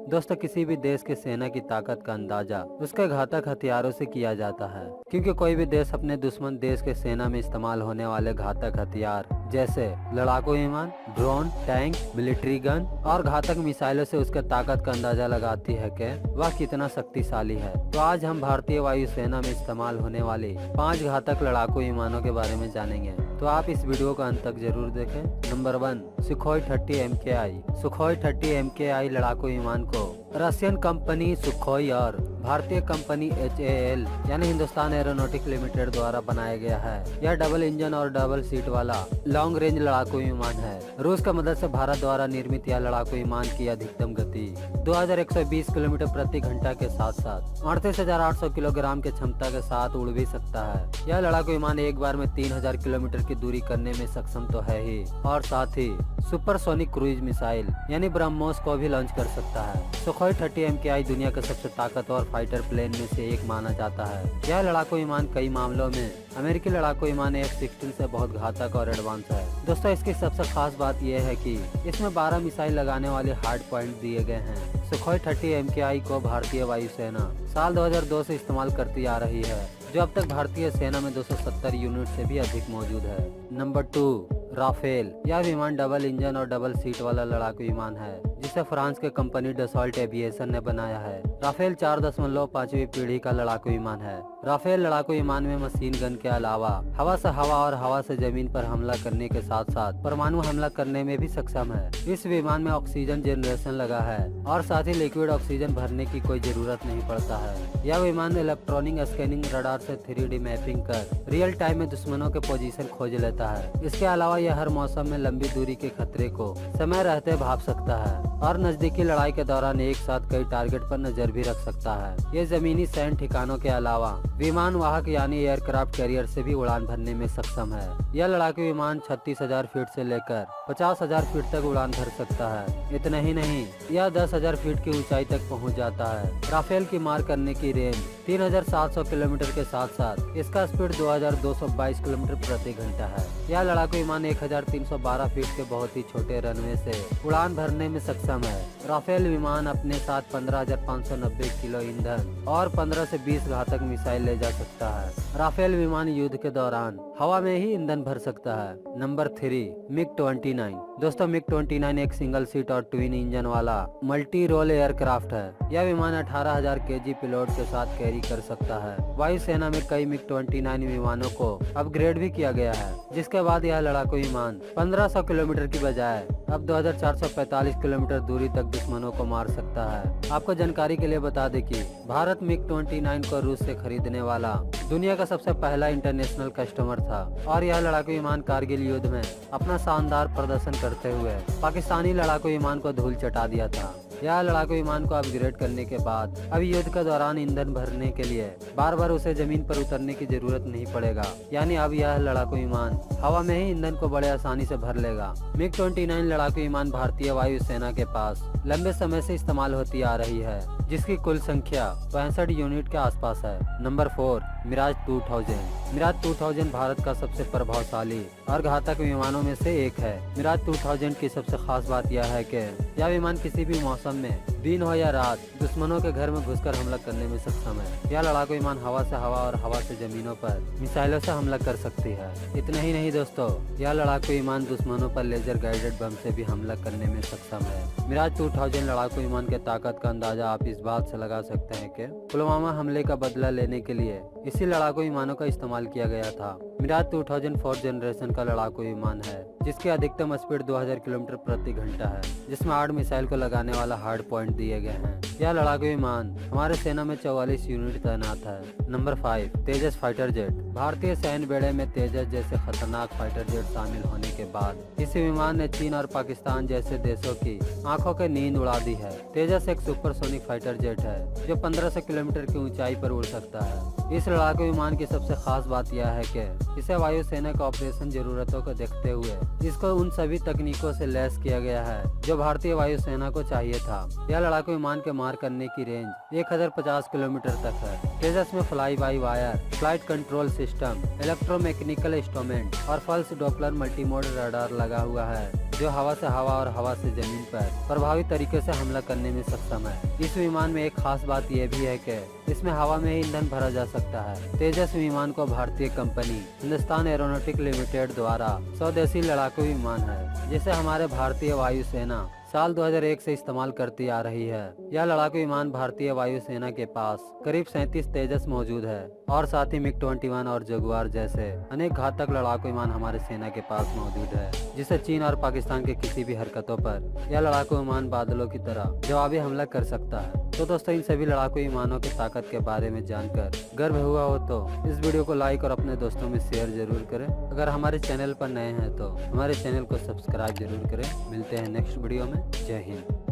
दोस्तों, किसी भी देश की सेना की ताकत का अंदाजा उसके घातक हथियारों से किया जाता है, क्योंकि कोई भी देश अपने दुश्मन देश के सेना में इस्तेमाल होने वाले घातक हथियार जैसे लड़ाकू विमान, ड्रोन, टैंक, मिलिट्री गन और घातक मिसाइलों से उसके ताकत का अंदाजा लगाती है कि वह कितना शक्तिशाली है। तो आज हम भारतीय वायुसेना में इस्तेमाल होने वाले 5 घातक लड़ाकू विमानों के बारे में जानेंगे, तो आप इस वीडियो को अंत तक जरूर देखें। Number 1, Sukhoi 30 MKI। Sukhoi 30 MKI लड़ाकू विमान को रशियन कंपनी सुखोई और भारतीय कंपनी HAL यानी हिंदुस्तान एरोनॉटिक लिमिटेड द्वारा बनाया गया है। यह डबल इंजन और डबल सीट वाला लॉन्ग रेंज लड़ाकू विमान है। रूस की मदद से भारत द्वारा निर्मित यह लड़ाकू विमान की अधिकतम गति 2120 किलोमीटर प्रति घंटा के साथ साथ 38,800 किलोग्राम के क्षमता के साथ उड़ भी सकता है। यह लड़ाकू विमान एक बार में 3000 किलोमीटर की दूरी करने में सक्षम तो है ही, और साथ ही सुपरसोनिक क्रूज मिसाइल यानी ब्रह्मोस को भी लॉन्च कर सकता है। सुखोई 30 MKI दुनिया के सबसे ताकतवर फाइटर प्लेन में से एक माना जाता है। यह लड़ाकू विमान कई मामलों में अमेरिकी लड़ाकू विमान F-16 से बहुत घातक और एडवांस है। दोस्तों, इसकी सबसे खास बात यह है कि इसमें 12 मिसाइल लगाने वाले हार्ड पॉइंट दिए गए हैं। सुखोई 30 MKI को भारतीय वायुसेना साल 2002 से इस्तेमाल करती आ रही है, जो अब तक भारतीय सेना में 270 यूनिट से भी अधिक मौजूद है। नंबर 2, राफेल। यह विमान डबल इंजन और डबल सीट वाला लड़ाकू विमान है, जिसे फ्रांस के कंपनी डसॉल्ट एविएशन ने बनाया है। राफेल 4.5वीं पीढ़ी का लड़ाकू विमान है। राफेल लड़ाकू विमान में मशीन गन के अलावा हवा से हवा और हवा से जमीन पर हमला करने के साथ साथ परमाणु हमला करने में भी सक्षम है। इस विमान में ऑक्सीजन जनरेशन लगा है और साथ ही लिक्विड ऑक्सीजन भरने की कोई जरूरत नहीं पड़ता है। यह विमान इलेक्ट्रॉनिक स्कैनिंग रडार से 3D मैपिंग कर रियल टाइम में दुश्मनों के पोजीशन खोज लेता है। इसके अलावा यह हर मौसम में लंबी दूरी के खतरे को समय रहते भाप सकता है और नजदीकी लड़ाई के दौरान एक साथ कई टारगेट पर नजर भी रख सकता है। ये जमीनी सैन्य ठिकानों के अलावा विमान वाहक यानी एयरक्राफ्ट कैरियर से भी उड़ान भरने में सक्षम है। यह लड़ाकू विमान 36,000 फीट से लेकर 50,000 फीट तक उड़ान भर सकता है। इतना ही नहीं, यह 10,000 फीट की ऊंचाई तक पहुंच जाता है। राफेल की मार करने की रेंज 3,700 किलोमीटर के साथ साथ इसका स्पीड 2,222 किलोमीटर प्रति घंटा है। यह लड़ाकू विमान 1,312 फीट के बहुत ही छोटे रनवे से उड़ान भरने में सक्षम है। राफेल विमान अपने साथ 15,590 किलो ईंधन और 15 से 20 घातक मिसाइल ले जा सकता है। राफेल विमान युद्ध के दौरान हवा में ही ईंधन भर सकता है। Number 3, MiG-29। दोस्तों, MiG-29 एक सिंगल सीट और ट्विन इंजन वाला मल्टी रोल एयरक्राफ्ट है। यह विमान 18,000 kg पेलोड के साथ कैरी कर सकता है। वायुसेना में कई MiG-29 विमानों को अपग्रेड भी किया गया है, जिसके बाद यह लड़ाकू विमान 1500 किलोमीटर की बजाय अब 2,445 किलोमीटर दूरी तक दुश्मनों को मार सकता है। आपको जानकारी के लिए बता दें कि भारत MiG-29 को रूस से खरीदने वाला दुनिया का सबसे पहला इंटरनेशनल कस्टमर था, और यह लड़ाकू विमान कारगिल युद्ध में अपना शानदार प्रदर्शन करते हुए पाकिस्तानी लड़ाकू विमान को धूल चटा दिया था। यह लड़ाकू विमान को अपग्रेड करने के बाद अब युद्ध के दौरान ईंधन भरने के लिए बार बार उसे जमीन पर उतरने की जरूरत नहीं पड़ेगा, यानी अब यह लड़ाकू विमान हवा में ही ईंधन को बड़े आसानी से भर लेगा। MiG-29 लड़ाकू विमान भारतीय वायुसेना के पास लंबे समय से इस्तेमाल होती आ रही है, जिसकी कुल संख्या 65 यूनिट के आसपास है। नंबर 4, मिराज 2000। मिराज 2000 भारत का सबसे प्रभावशाली और घातक विमानों में से एक है। मिराज 2000 की सबसे खास बात यह है कि यह विमान किसी भी मौसम में दिन हो या रात दुश्मनों के घर में घुसकर हमला करने में सक्षम है। यह लड़ाकू विमान हवा से हवा और हवा से जमीनों पर मिसाइलों से हमला कर सकती है। इतना ही नहीं दोस्तों, यह लड़ाकू विमान दुश्मनों पर लेजर गाइडेड बम से भी हमला करने में सक्षम है। मिराज 2000 लड़ाकू विमान के ताकत का अंदाजा आप इस बात से लगा सकते हैं कि पुलवामा हमले का बदला लेने के लिए इसी लड़ाकू विमानों का इस्तेमाल किया गया था। मिराज 2000 4th जनरेशन का लड़ाकू विमान है, जिसकी अधिकतम स्पीड 2000 किलोमीटर प्रति घंटा है, जिसमें 8 मिसाइल को लगाने वाला हार्ड पॉइंट दिए गए हैं। यह लड़ाकू विमान हमारे सेना में 44 यूनिट तैनात है। नंबर 5, तेजस फाइटर जेट। भारतीय सैन्य बेड़े में तेजस जैसे खतरनाक फाइटर जेट शामिल होने के बाद इस विमान ने चीन और पाकिस्तान जैसे देशों की आंखों की नींद उड़ा दी है। तेजस एक सुपरसोनिक फाइटर जेट है, जो 1500 किलोमीटर की ऊंचाई पर उड़ सकता है। इस लड़ाकू विमान की सबसे खास बात यह है कि इसे वायुसेना के ऑपरेशन जरूरतों को देखते हुए इसको उन सभी तकनीकों से लैस किया गया है जो भारतीय वायुसेना को चाहिए था। यह लड़ाकू विमान के मार करने की रेंज 1050 किलोमीटर तक है। तेजस में fly by wire, flight control system, electromechanical instrument और पल्स डॉपलर मल्टीमोड रडार लगा हुआ है, जो हवा से हवा और हवा से जमीन पर प्रभावी तरीके से हमला करने में सक्षम है। इस विमान में एक खास बात यह भी है कि इसमें हवा में ही ईंधन भरा जा सकता है। तेजस विमान को भारतीय कंपनी हिंदुस्तान एरोनॉटिक लिमिटेड द्वारा स्वदेशी लड़ाकू विमान है, जिसे हमारे भारतीय वायुसेना साल 2001 से इस्तेमाल करती आ रही है। यह लड़ाकू विमान भारतीय वायुसेना के पास करीब 37 तेजस मौजूद है और साथ ही मिग-21 और जगुआर जैसे अनेक घातक लड़ाकू विमान हमारे सेना के पास मौजूद है, जिससे चीन और पाकिस्तान के किसी भी हरकतों पर यह लड़ाकू विमान बादलों की तरह जवाबी हमला कर सकता है। तो दोस्तों, इन सभी लड़ाकू विमानों की ताकत के बारे में जानकर गर्व हुआ हो तो इस वीडियो को लाइक और अपने दोस्तों में शेयर जरूर करें। अगर हमारे चैनल पर नए हैं तो हमारे चैनल को सब्सक्राइब जरूर करें। मिलते हैं नेक्स्ट वीडियो में। जय हिंद।